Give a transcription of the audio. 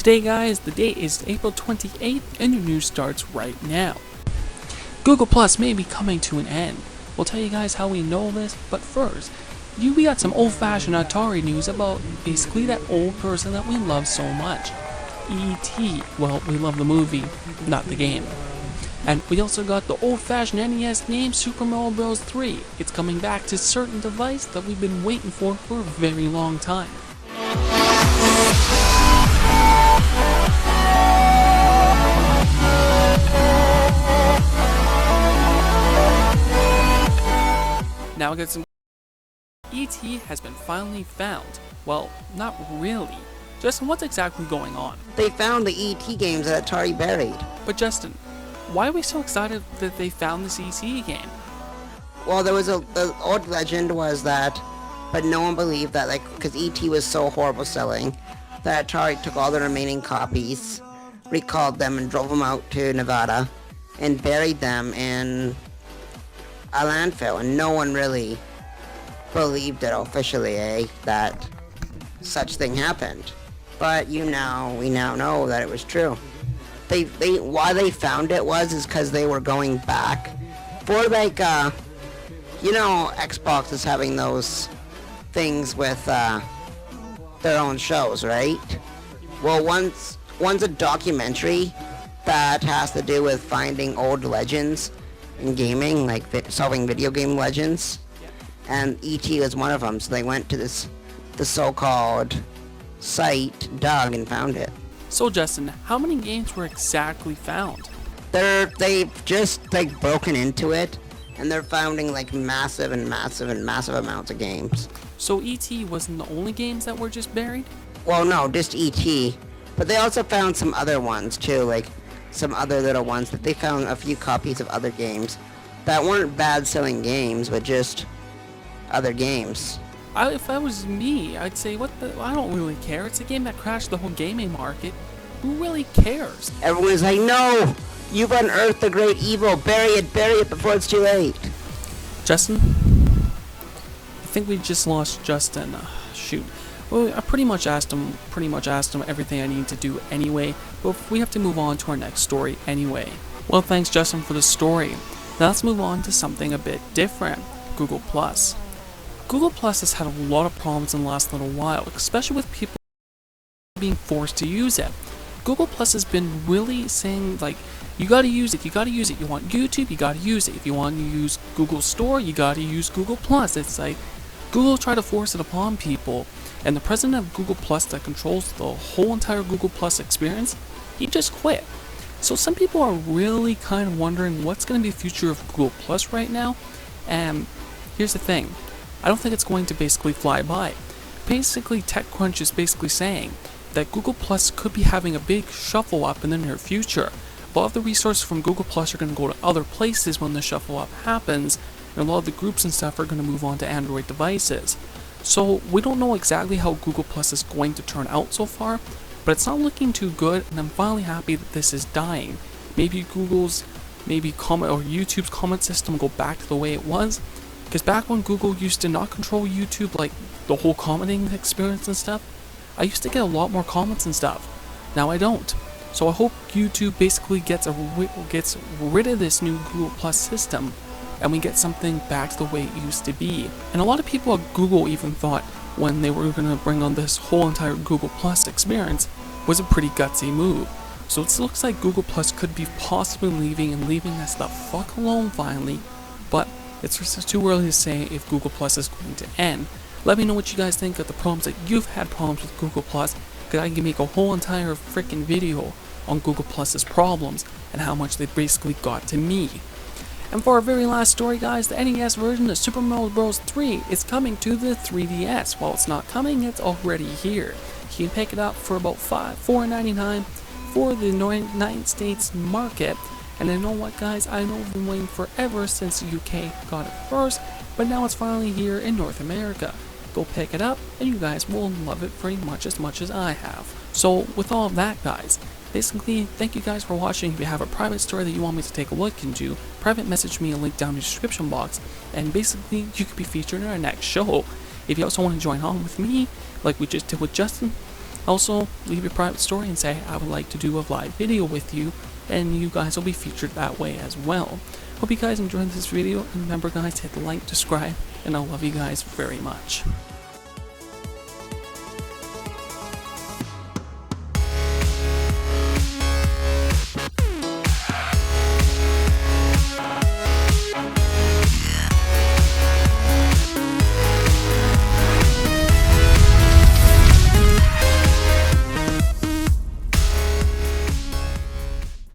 Today guys, the date is April 28th and your news starts right now. Google Plus may be coming to an end. We'll tell you guys how we know this, but first, we got some old-fashioned Atari news about basically that old person that we love so much. E.T. Well, we love the movie, not the game. And we also got the old-fashioned NES game Super Mario Bros. 3. It's coming back to certain device that we've been waiting for a very long time. Now I got some. E.T. has been finally found. Well, not really. Justin, what's exactly going on? They found the E.T. games that Atari buried. But Justin, why are we so excited that they found this E.T. game? Well, there was the old legend was that, but no one believed that, because E.T. was so horrible selling, that Atari took all the remaining copies, recalled them, and drove them out to Nevada, and buried them in a landfill, and no one really believed it officially, that such thing happened. But we now know that it was true. Why they found it is because they were going back for Xbox is having those things with their own shows, right? Well, one's a documentary that has to do with finding old legends in gaming, like solving video game legends, and E.T. was one of them. So they went to the so-called site, dug, and found it. So Justin, how many games were exactly found? They've just broken into it, and they're finding massive amounts of games. So E.T. wasn't the only games that were just buried? Well, no, just E.T. But they also found some other ones too, some other little ones that they found a few copies of other games that weren't bad selling games, but just other games. If that was me, I'd say, I don't really care. It's a game that crashed the whole gaming market. Who really cares? Everyone's like, no! You've unearthed the great evil! Bury it before it's too late! Justin? I think we just lost Justin. Shoot. Well, I pretty much asked him everything I need to do anyway, but we have to move on to our next story anyway. Well, thanks Justin for the story. Now let's move on to something a bit different. Google Plus. Google Plus has had a lot of problems in the last little while, especially with people being forced to use it. Google Plus has been really saying, you gotta use it. You want YouTube, you gotta use it. If you want to use Google Store, you gotta use Google Plus. It's Google tried to force it upon people, and the president of Google Plus that controls the whole entire Google Plus experience, he just quit. So some people are really kind of wondering what's going to be the future of Google Plus right now, and here's the thing. I don't think it's going to basically fly by. Basically, TechCrunch is basically saying that Google Plus could be having a big shuffle up in the near future. A lot of the resources from Google Plus are going to go to other places when the shuffle up happens, and a lot of the groups and stuff are going to move on to Android devices. So we don't know exactly how Google Plus is going to turn out so far, but it's not looking too good, and I'm finally happy that this is dying. Maybe YouTube's comment system will go back to the way it was, because back when Google used to not control YouTube, the whole commenting experience and stuff, I used to get a lot more comments and stuff. Now I don't. So I hope YouTube basically gets rid of this new Google Plus system, and we get something back to the way it used to be. And a lot of people at Google even thought when they were going to bring on this whole entire Google Plus experience was a pretty gutsy move. So it looks like Google Plus could be possibly leaving us the fuck alone finally, but it's just too early to say if Google Plus is going to end. Let me know what you guys think of the problems that you've had problems with Google Plus, because I can make a whole entire freaking video on Google Plus's problems and how much they basically got to me. And for our very last story guys, the NES version of Super Mario Bros. 3 is coming to the 3DS. While it's not coming, it's already here. You can pick it up for about $4.99 for the United States market. And you know what guys, I know I've been waiting forever since the UK got it first, but now it's finally here in North America. Go pick it up, and you guys will love it pretty much as I have. So with all of that guys, basically, thank you guys for watching. If you have a private story that you want me to take a look into, private message me a link down in the description box, and basically you could be featured in our next show. If you also want to join on with me, like we just did with Justin, Also, leave your private story and say, I would like to do a live video with you, and you guys will be featured that way as well. Hope you guys enjoyed this video, and remember guys, hit like, subscribe, and I love you guys very much.